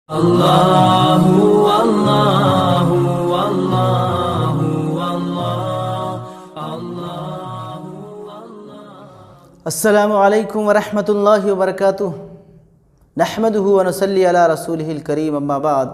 اللہ اللہ اللہ اللہ۔ السلام علیکم ورحمۃ اللہ وبرکاتہ۔ نحمدہ ونصلی علی رسولہ الکریم، اما بعد۔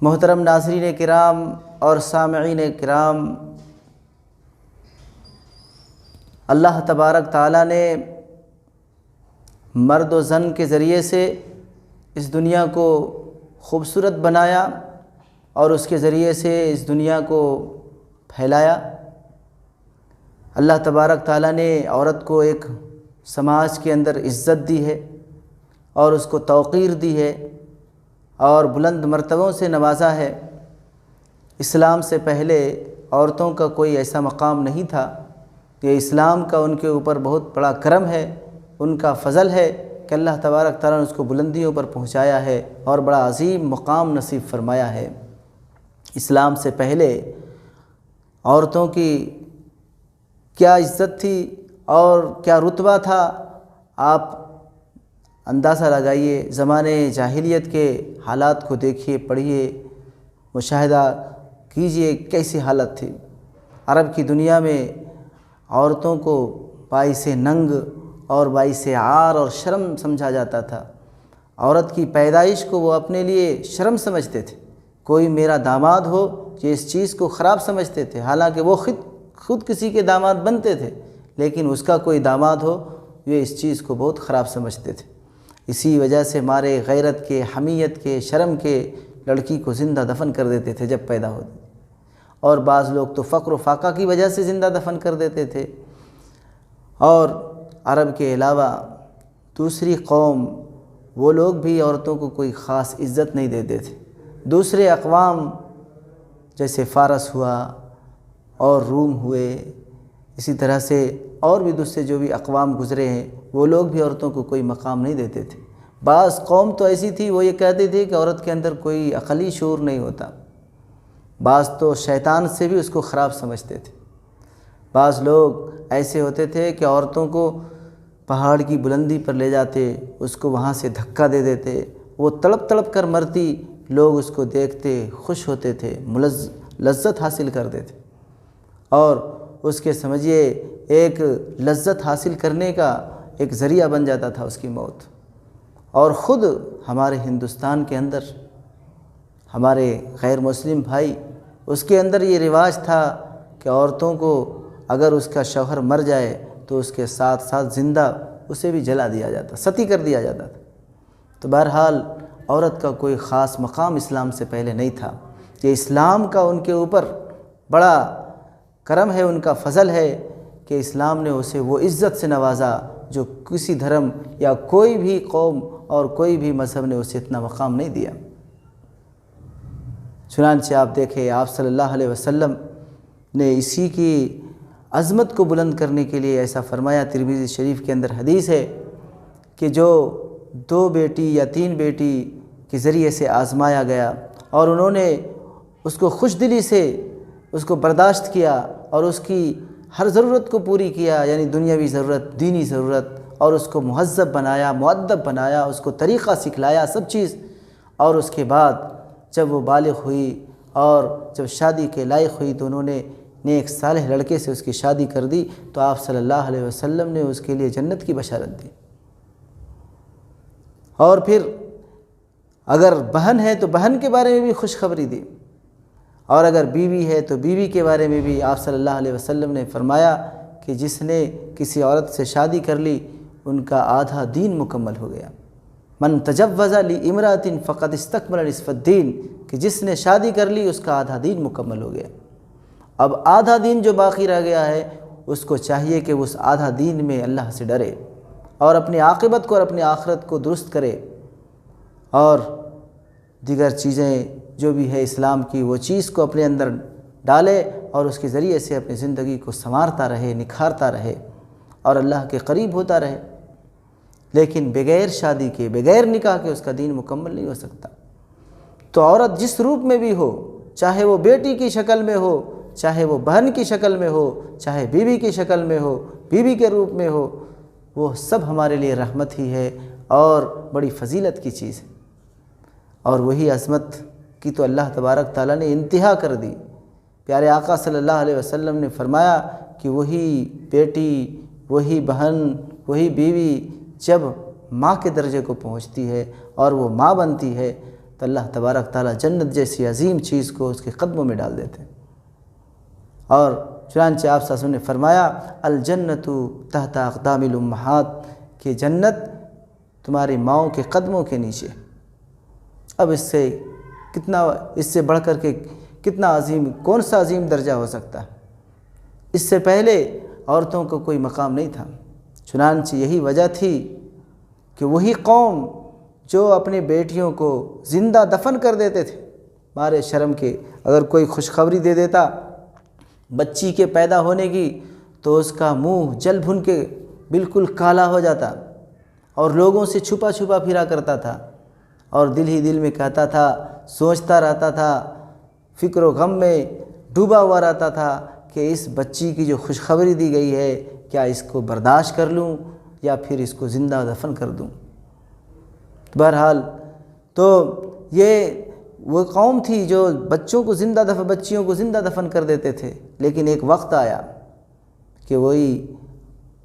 محترم ناظرین کرام اور سامعین کرام، اللہ تبارک تعالیٰ نے مرد و زن کے ذریعے سے اس دنیا کو خوبصورت بنایا اور اس کے ذریعے سے اس دنیا کو پھیلایا۔ اللہ تبارک تعالیٰ نے عورت کو ایک سماج کے اندر عزت دی ہے اور اس کو توقیر دی ہے اور بلند مرتبوں سے نوازا ہے۔ اسلام سے پہلے عورتوں کا کوئی ایسا مقام نہیں تھا۔ یہ اسلام کا ان کے اوپر بہت بڑا کرم ہے، ان کا فضل ہے کہ اللہ تبارک تعالیٰ نے اس کو بلندیوں پر پہنچایا ہے اور بڑا عظیم مقام نصیب فرمایا ہے۔ اسلام سے پہلے عورتوں کی کیا عزت تھی اور کیا رتبہ تھا، آپ اندازہ لگائیے۔ زمانے جاہلیت کے حالات کو دیکھیے، پڑھیے، مشاہدہ کیجئے کیسی حالت تھی۔ عرب کی دنیا میں عورتوں کو باعث ننگ اور باعث عار اور شرم سمجھا جاتا تھا۔ عورت کی پیدائش کو وہ اپنے لیے شرم سمجھتے تھے۔ کوئی میرا داماد ہو، یہ اس چیز کو خراب سمجھتے تھے، حالانکہ وہ خود کسی کے داماد بنتے تھے، لیکن اس کا کوئی داماد ہو یہ اس چیز کو بہت خراب سمجھتے تھے۔ اسی وجہ سے مارے غیرت کے، حمیت کے، شرم کے لڑکی کو زندہ دفن کر دیتے تھے جب پیدا ہوتی، اور بعض لوگ تو فقر و فاقہ کی وجہ سے زندہ دفن کر دیتے تھے۔ اور عرب کے علاوہ دوسری قوم، وہ لوگ بھی عورتوں کو کوئی خاص عزت نہیں دیتے تھے۔ دوسرے اقوام جیسے فارس ہوا اور روم ہوئے، اسی طرح سے اور بھی دوسرے جو بھی اقوام گزرے ہیں، وہ لوگ بھی عورتوں کو کوئی مقام نہیں دیتے تھے۔ بعض قوم تو ایسی تھی، وہ یہ کہتے تھے کہ عورت کے اندر کوئی عقلی شعور نہیں ہوتا۔ بعض تو شیطان سے بھی اس کو خراب سمجھتے تھے۔ بعض لوگ ایسے ہوتے تھے کہ عورتوں کو پہاڑ کی بلندی پر لے جاتے، اس کو وہاں سے دھکا دے دیتے، وہ تڑپ تڑپ کر مرتی، لوگ اس کو دیکھتے خوش ہوتے تھے، لذت حاصل کرتے تھے، اور اس کے سمجھیے ایک لذت حاصل کرنے کا ایک ذریعہ بن جاتا تھا اس کی موت۔ اور خود ہمارے ہندوستان کے اندر ہمارے غیر مسلم بھائی، اس کے اندر یہ رواج تھا کہ عورتوں کو اگر اس کا شوہر مر جائے تو اس کے ساتھ ساتھ زندہ اسے بھی جلا دیا جاتا، ستی کر دیا جاتا تھا۔ تو بہرحال عورت کا کوئی خاص مقام اسلام سے پہلے نہیں تھا۔ یہ اسلام کا ان کے اوپر بڑا کرم ہے، ان کا فضل ہے کہ اسلام نے اسے وہ عزت سے نوازا جو کسی دھرم یا کوئی بھی قوم اور کوئی بھی مذہب نے اسے اتنا مقام نہیں دیا۔ چنانچہ آپ دیکھیں، آپ صلی اللہ علیہ وسلم نے اسی کی عظمت کو بلند کرنے کے لیے ایسا فرمایا۔ ترمذی شریف کے اندر حدیث ہے کہ جو 2 بیٹی یا 3 بیٹی کے ذریعے سے آزمایا گیا اور انہوں نے اس کو خوش دلی سے اس کو برداشت کیا اور اس کی ہر ضرورت کو پوری کیا، یعنی دنیاوی ضرورت، دینی ضرورت، اور اس کو مہذب بنایا، مؤدب بنایا، اس کو طریقہ سکھلایا، سب چیز، اور اس کے بعد جب وہ بالغ ہوئی اور جب شادی کے لائق ہوئی تو انہوں نے نیک صالح لڑکے سے اس کی شادی کر دی، تو آپ صلی اللہ علیہ وسلم نے اس کے لیے جنت کی بشارت دی۔ اور پھر اگر بہن ہے تو بہن کے بارے میں بھی خوشخبری دی، اور اگر بیوی ہے تو بیوی کے بارے میں بھی آپ صلی اللہ علیہ وسلم نے فرمایا کہ جس نے کسی عورت سے شادی کر لی ان کا آدھا دین مکمل ہو گیا۔ من تجوز لامرأۃ فقد استکمل نصف الدین، کہ جس نے شادی کر لی اس کا آدھا دین مکمل ہو گیا۔ اب آدھا دین جو باقی رہ گیا ہے، اس کو چاہیے کہ اس آدھا دین میں اللہ سے ڈرے اور اپنی عاقبت کو اور اپنی آخرت کو درست کرے، اور دیگر چیزیں جو بھی ہے اسلام کی وہ چیز کو اپنے اندر ڈالے اور اس کے ذریعے سے اپنی زندگی کو سنوارتا رہے، نکھارتا رہے اور اللہ کے قریب ہوتا رہے۔ لیکن بغیر شادی کے، بغیر نکاح کے اس کا دین مکمل نہیں ہو سکتا۔ تو عورت جس روپ میں بھی ہو، چاہے وہ بیٹی کی شکل میں ہو، چاہے وہ بہن کی شکل میں ہو، چاہے بیوی کی شکل میں ہو، بیوی کے روپ میں ہو، وہ سب ہمارے لیے رحمت ہی ہے اور بڑی فضیلت کی چیز ہے۔ اور وہی عظمت کی تو اللہ تبارک تعالیٰ نے انتہا کر دی۔ پیارے آقا صلی اللہ علیہ وسلم نے فرمایا کہ وہی بیٹی، وہی بہن، وہی بیوی جب ماں کے درجے کو پہنچتی ہے اور وہ ماں بنتی ہے تو اللہ تبارک تعالیٰ جنت جیسی عظیم چیز کو اس کے قدموں میں ڈال دیتے ہیں۔ اور چنانچہ آپ صلی اللہ علیہ وسلم نے فرمایا الجنت تحت اقدام الامہات، کہ جنت تمہاری ماؤں کے قدموں کے نیچے۔ اب اس سے بڑھ کر کے کتنا عظیم، کون سا عظیم درجہ ہو سکتا ہے؟ اس سے پہلے عورتوں کو کوئی مقام نہیں تھا۔ چنانچہ یہی وجہ تھی کہ وہی قوم جو اپنے بیٹیوں کو زندہ دفن کر دیتے تھے مارے شرم کے، اگر کوئی خوشخبری دے دیتا بچی کے پیدا ہونے کی تو اس کا منہ جل بھن کے بالکل کالا ہو جاتا اور لوگوں سے چھپا چھپا پھرا کرتا تھا اور دل ہی دل میں کہتا تھا، سوچتا رہتا تھا، فکر و غم میں ڈوبا ہوا رہتا تھا کہ اس بچی کی جو خوشخبری دی گئی ہے کیا اس کو برداشت کر لوں یا پھر اس کو زندہ دفن کر دوں۔ بہرحال تو یہ وہ قوم تھی جو بچیوں کو زندہ دفن کر دیتے تھے، لیکن ایک وقت آیا کہ وہی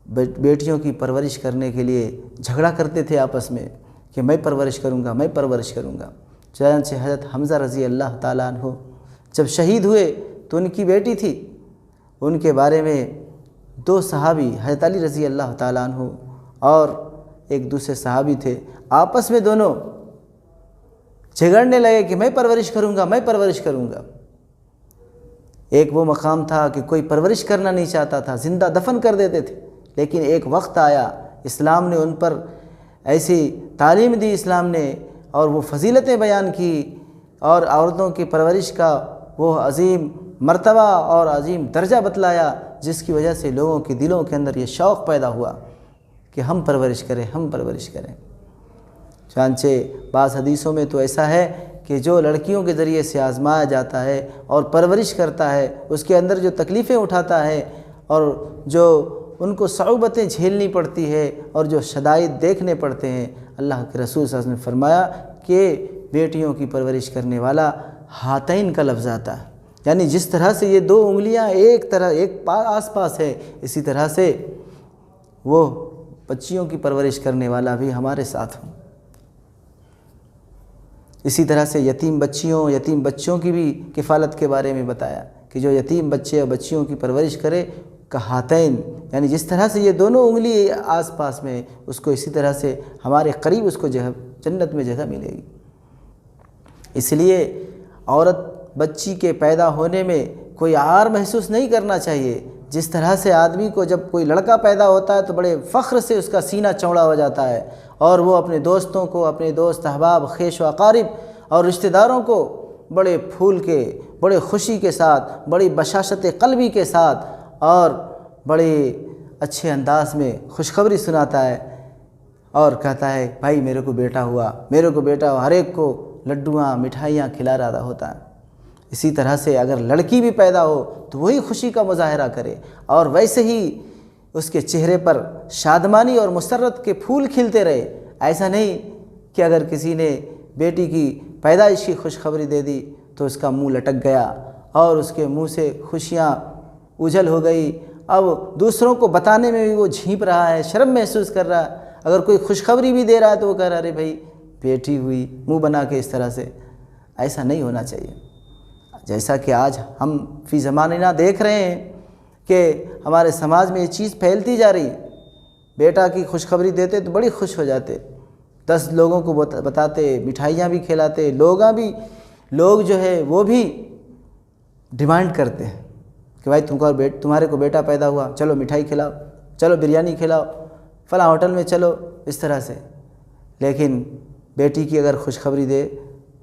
بیٹیوں کی پرورش کرنے کے لیے جھگڑا کرتے تھے آپس میں کہ میں پرورش کروں گا۔ چنانچہ حضرت حمزہ رضی اللہ تعالیٰ عنہ جب شہید ہوئے تو ان کی بیٹی تھی، ان کے بارے میں دو صحابی حضرت علی رضی اللہ تعالیٰ عنہ اور ایک دوسرے صحابی تھے، آپس میں دونوں جھگڑنے لگے کہ میں پرورش کروں گا۔ ایک وہ مقام تھا کہ کوئی پرورش کرنا نہیں چاہتا تھا، زندہ دفن کر دیتے تھے، لیکن ایک وقت آیا اسلام نے ان پر ایسی تعلیم دی، اسلام نے، اور وہ فضیلتیں بیان کی اور عورتوں کی پرورش کا وہ عظیم مرتبہ اور عظیم درجہ بتلایا، جس کی وجہ سے لوگوں کے دلوں کے اندر یہ شوق پیدا ہوا کہ ہم پرورش کریں۔ چنانچہ بعض حدیثوں میں تو ایسا ہے کہ جو لڑکیوں کے ذریعے سے آزمایا جاتا ہے اور پرورش کرتا ہے، اس کے اندر جو تکلیفیں اٹھاتا ہے اور جو ان کو صعوبتیں جھیلنی پڑتی ہے اور جو شدائد دیکھنے پڑتے ہیں، اللہ کے رسول صلی اللہ علیہ وسلم نے فرمایا کہ بیٹیوں کی پرورش کرنے والا ہاتین کا لفظ آتا ہے، یعنی جس طرح سے یہ دو انگلیاں ایک آس پاس ہے، اسی طرح سے وہ بچیوں کی پرورش کرنے والا بھی ہمارے ساتھ ہوں۔ اسی طرح سے یتیم بچوں کی بھی کفالت کے بارے میں بتایا کہ جو یتیم بچے اور بچیوں کی پرورش کرے کا ہاتین، یعنی جس طرح سے یہ دونوں انگلی آس پاس میں، اس کو اسی طرح سے ہمارے قریب اس کو جنت میں جگہ ملے گی۔ اس لیے عورت بچی کے پیدا ہونے میں کوئی عار محسوس نہیں کرنا چاہیے۔ جس طرح سے آدمی کو جب کوئی لڑکا پیدا ہوتا ہے تو بڑے فخر سے اس کا سینہ چوڑا ہو جاتا ہے اور وہ اپنے دوستوں کو، اپنے دوست احباب، خیش و اقارب اور رشتہ داروں کو بڑے پھول کے، بڑے خوشی کے ساتھ، بڑی بشاشت قلبی کے ساتھ اور بڑے اچھے انداز میں خوشخبری سناتا ہے اور کہتا ہے بھائی میرے کو بیٹا ہوا، ہر ایک کو لڈویاں مٹھائیاں کھلا رہا ہوتا ہے۔ اسی طرح سے اگر لڑکی بھی پیدا ہو تو وہی خوشی کا مظاہرہ کرے اور ویسے ہی اس کے چہرے پر شادمانی اور مسرت کے پھول کھلتے رہے۔ ایسا نہیں کہ اگر کسی نے بیٹی کی پیدائش کی خوشخبری دے دی تو اس کا منہ لٹک گیا اور اس کے منہ سے خوشیاں اجل ہو گئی، اب دوسروں کو بتانے میں بھی وہ جھینپ رہا ہے، شرم محسوس کر رہا ہے۔ اگر کوئی خوشخبری بھی دے رہا ہے تو وہ کہہ رہا ارے بھائی بیٹی ہوئی، منہ بنا کے اس طرح سے۔ ایسا نہیں ہونا چاہیے۔ جیسا کہ آج ہم فی زمانہ دیکھ رہے ہیں کہ ہمارے سماج میں یہ چیز پھیلتی جا رہی ہے، بیٹا کی خوشخبری دیتے تو بڑی خوش ہو جاتے، 10 لوگوں کو بتاتے، مٹھائیاں بھی کھلاتے، لوگ جو ہے وہ بھی ڈیمانڈ کرتے ہیں کہ بھائی تمہارے کو بیٹا پیدا ہوا، چلو مٹھائی کھلاؤ، چلو بریانی کھلاؤ، فلاں ہوٹل میں چلو، اس طرح سے۔ لیکن بیٹی کی اگر خوشخبری دے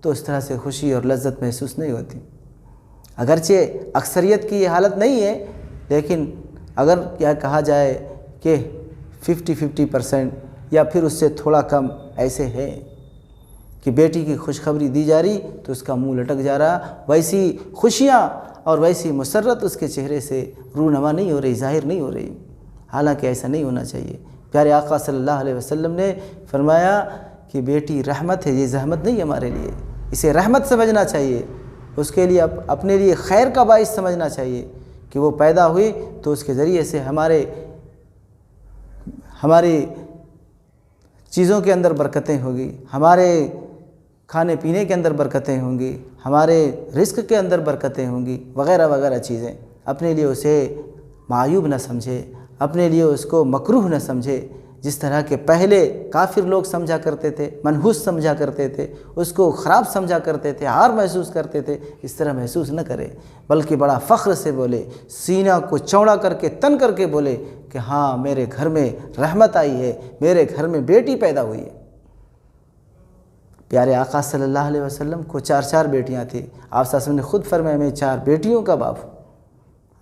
تو اس طرح سے خوشی اور لذت محسوس نہیں ہوتی۔ اگرچہ اکثریت کی یہ حالت نہیں ہے، لیکن اگر کیا کہا جائے کہ 50% یا پھر اس سے تھوڑا کم ایسے ہیں کہ بیٹی کی خوشخبری دی جا رہی تو اس کا منہ لٹک جا رہا، ویسی خوشیاں اور ویسی مسرت اس کے چہرے سے رونما نہیں ہو رہی، ظاہر نہیں ہو رہی، حالانکہ ایسا نہیں ہونا چاہیے۔ پیارے آقا صلی اللہ علیہ وسلم نے فرمایا کہ بیٹی رحمت ہے، یہ زحمت نہیں ہمارے لیے، اسے رحمت سمجھنا چاہیے، اس کے لیے اپنے لیے خیر کا باعث سمجھنا چاہیے کہ وہ پیدا ہوئی تو اس کے ذریعے سے ہماری چیزوں کے اندر برکتیں ہوگی، ہمارے کھانے پینے کے اندر برکتیں ہوں گی، ہمارے رزق کے اندر برکتیں ہوں گی، وغیرہ وغیرہ چیزیں۔ اپنے لیے اسے معیوب نہ سمجھے، اپنے لیے اس کو مکروہ نہ سمجھے، جس طرح کے پہلے کافر لوگ سمجھا کرتے تھے، منحوس سمجھا کرتے تھے، اس کو خراب سمجھا کرتے تھے، ہار محسوس کرتے تھے، اس طرح محسوس نہ کرے، بلکہ بڑا فخر سے بولے، سینہ کو چوڑا کر کے تن کر کے بولے کہ ہاں میرے گھر میں رحمت آئی ہے، میرے گھر میں بیٹی پیدا ہوئی ہے۔ پیارے آقا صلی اللہ علیہ وسلم کو 4 بیٹیاں تھیں، آپ صلی اللہ علیہ وسلم نے خود فرمایا میں 4 بیٹیوں کا باپ ہوں۔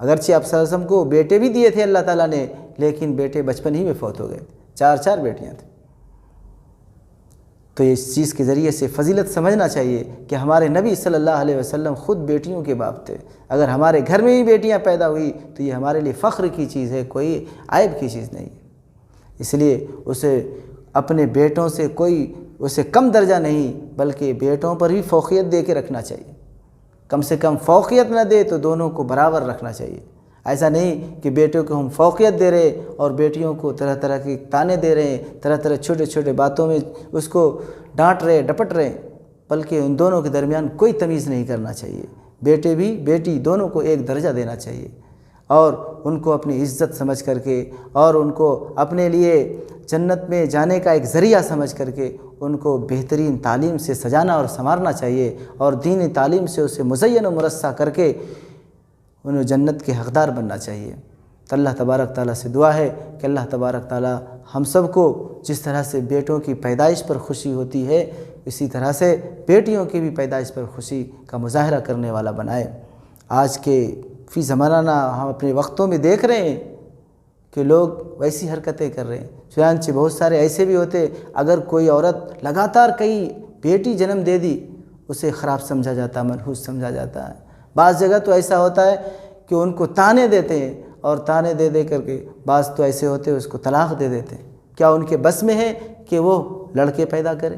اگرچہ آپ صلی اللہ علیہ وسلم کو بیٹے بھی دیے تھے اللہ تعالیٰ نے، لیکن بیٹے بچپن ہی میں فوت ہو گئے تھے، 4 بیٹیاں تھیں۔ تو اس چیز کے ذریعے سے فضیلت سمجھنا چاہیے کہ ہمارے نبی صلی اللہ علیہ وسلم خود بیٹیوں کے باپ تھے۔ اگر ہمارے گھر میں بھی بیٹیاں پیدا ہوئی تو یہ ہمارے لیے فخر کی چیز ہے، کوئی عیب کی چیز نہیں ہے۔ اس لیے اسے اپنے بیٹوں سے اسے کم درجہ نہیں بلکہ بیٹوں پر بھی فوقیت دے کے رکھنا چاہیے، کم سے کم فوقیت نہ دے تو دونوں کو برابر رکھنا چاہیے۔ ایسا نہیں کہ بیٹوں کو ہم فوقیت دے رہے اور بیٹیوں کو طرح طرح کے تانے دے رہے ہیں، طرح طرح چھوٹے چھوٹے باتوں میں اس کو ڈانٹ رہے ڈپٹ رہے، بلکہ ان دونوں کے درمیان کوئی تمیز نہیں کرنا چاہیے۔ بیٹے بھی بیٹی دونوں کو ایک درجہ دینا چاہیے اور ان کو اپنی عزت سمجھ کر کے اور ان کو اپنے لیے جنت میں جانے کا ایک ذریعہ سمجھ کر کے ان کو بہترین تعلیم سے سجانا اور سنوارنا چاہیے اور دینی تعلیم سے اسے مزین و مرصع کر کے انہیں جنت کے حقدار بننا چاہیے۔ تو اللہ تبارک تعالیٰ سے دعا ہے کہ اللہ تبارک تعالیٰ ہم سب کو جس طرح سے بیٹوں کی پیدائش پر خوشی ہوتی ہے اسی طرح سے بیٹیوں کی بھی پیدائش پر خوشی کا مظاہرہ کرنے والا بنائے۔ آج کے فی زمانہ ہم اپنے وقتوں میں دیکھ رہے ہیں کہ لوگ ویسی حرکتیں کر رہے ہیں، چنانچہ بہت سارے ایسے بھی ہوتے اگر کوئی عورت لگاتار کئی بیٹی جنم دے دی اسے خراب سمجھا جاتا، منحوس سمجھا جاتا ہے۔ بعض جگہ تو ایسا ہوتا ہے کہ ان کو تانے دیتے ہیں اور تانے دے دے کر کے بعض تو ایسے ہوتے ہیں اس کو طلاق دے دیتے ہیں۔ کیا ان کے بس میں ہے کہ وہ لڑکے پیدا کرے؟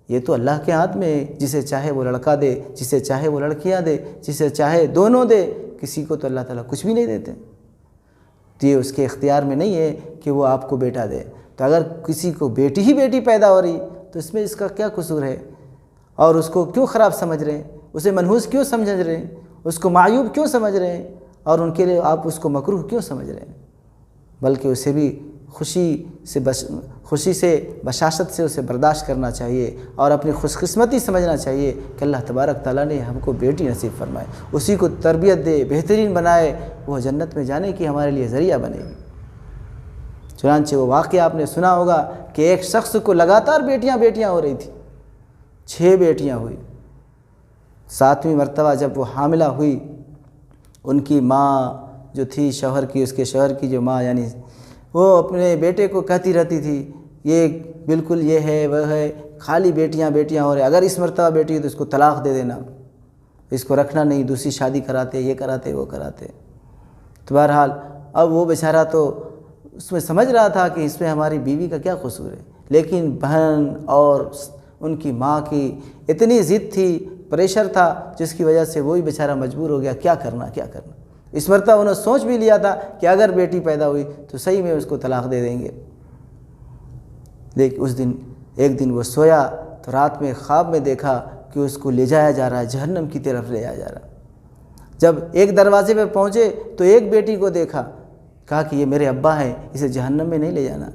یہ تو اللہ کے ہاتھ میں ہے، جسے چاہے وہ لڑکا دے، جسے چاہے وہ لڑکیاں دے، جسے چاہے دونوں دے، کسی کو تو اللہ تعالیٰ کچھ بھی نہیں دیتے۔ تو یہ اس کے اختیار میں نہیں ہے کہ وہ آپ کو بیٹا دے۔ تو اگر کسی کو بیٹی ہی بیٹی پیدا ہو رہی تو اس میں اس کا کیا قصور ہے؟ اور اس کو کیوں خراب سمجھ رہے ہیں؟ اسے منحوس کیوں سمجھ رہے ہیں؟ اس کو معیوب کیوں سمجھ رہے ہیں؟ اور ان کے لیے آپ اس کو مکروہ کیوں سمجھ رہے ہیں؟ بلکہ اسے بھی خوشی سے بشاشت سے اسے برداشت کرنا چاہیے اور اپنی خوش قسمتی سمجھنا چاہیے کہ اللہ تبارک تعالیٰ نے ہم کو بیٹی نصیب فرمائے، اسی کو تربیت دے، بہترین بنائے، وہ جنت میں جانے کی ہمارے لیے ذریعہ بنے گی۔ چنانچہ وہ واقعہ آپ نے سنا ہوگا کہ ایک شخص کو لگاتار بیٹیاں ہو رہی تھیں، 6 بیٹیاں ہوئی۔ 7ویں مرتبہ جب وہ حاملہ ہوئی ان کی ماں جو تھی اس کے شوہر کی جو ماں یعنی وہ اپنے بیٹے کو کہتی رہتی تھی یہ بالکل یہ ہے وہ ہے، خالی بیٹیاں ہو رہے، اگر اس مرتبہ بیٹی ہے تو اس کو طلاق دے دینا، اس کو رکھنا نہیں، دوسری شادی کراتے، یہ کراتے وہ کراتے۔ تو بہرحال اب وہ بیچارہ تو اس میں سمجھ رہا تھا کہ اس میں ہماری بیوی کا کیا قصور ہے، لیکن بہن اور ان کی ماں کی اتنی ضد تھی، پریشر تھا، جس کی وجہ سے وہی بیچارہ مجبور ہو گیا کیا کرنا۔ اس مرتبہ انہوں نے سوچ بھی لیا تھا کہ اگر بیٹی پیدا ہوئی تو صحیح میں اس کو طلاق دے دیں گے۔ لیکن ایک دن وہ سویا تو رات میں خواب میں دیکھا کہ اس کو لے جایا جا رہا ہے، جہنم کی طرف لے جایا جا رہا ہے۔ جب ایک دروازے پہ پہنچے تو ایک بیٹی کو دیکھا، کہا کہ یہ میرے ابا ہیں، اسے جہنم میں نہیں لے جانا۔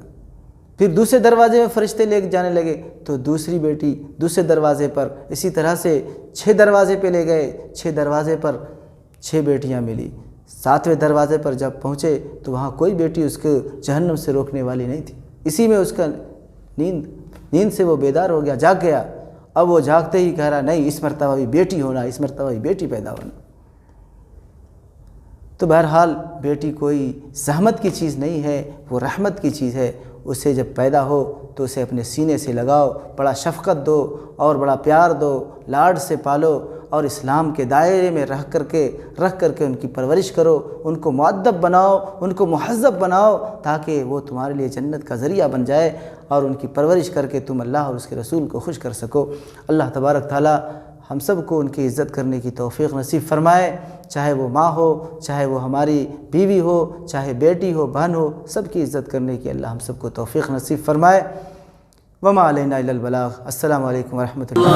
پھر دوسرے دروازے میں فرشتے لے جانے لگے تو دوسری بیٹی دوسرے دروازے پر، اسی طرح سے 6 دروازے پہ لے گئے، 6 دروازے پر 6 بیٹیاں ملی۔ 7ویں دروازے پر جب پہنچے تو وہاں کوئی بیٹی اس کو جہنم سے روکنے والی نہیں تھی۔ اسی میں اس کا نیند سے وہ بیدار ہو گیا، جاگ گیا۔ اب وہ جاگتے ہی کہہ رہا نہیں اس مرتبہ بھی بیٹی ہونا، اس مرتبہ بھی بیٹی پیدا ہونا۔ تو بہرحال بیٹی کوئی زحمت کی چیز نہیں ہے، وہ رحمت کی چیز ہے۔ اسے جب پیدا ہو تو اسے اپنے سینے سے لگاؤ، بڑا شفقت دو اور بڑا پیار دو، لاڈ سے پالو اور اسلام کے دائرے میں رکھ کر کے ان کی پرورش کرو، ان کو مؤدب بناؤ، ان کو مہذب بناؤ، تاکہ وہ تمہارے لیے جنت کا ذریعہ بن جائے، اور ان کی پرورش کر کے تم اللہ اور اس کے رسول کو خوش کر سکو۔ اللہ تبارک تعالی ہم سب کو ان کی عزت کرنے کی توفیق نصیب فرمائے، چاہے وہ ماں ہو، چاہے وہ ہماری بیوی ہو، چاہے بیٹی ہو، بہن ہو، سب کی عزت کرنے کی اللہ ہم سب کو توفیق نصیب فرمائے۔ وما علینا الا البلاغ۔ السلام علیکم ورحمۃ اللہ۔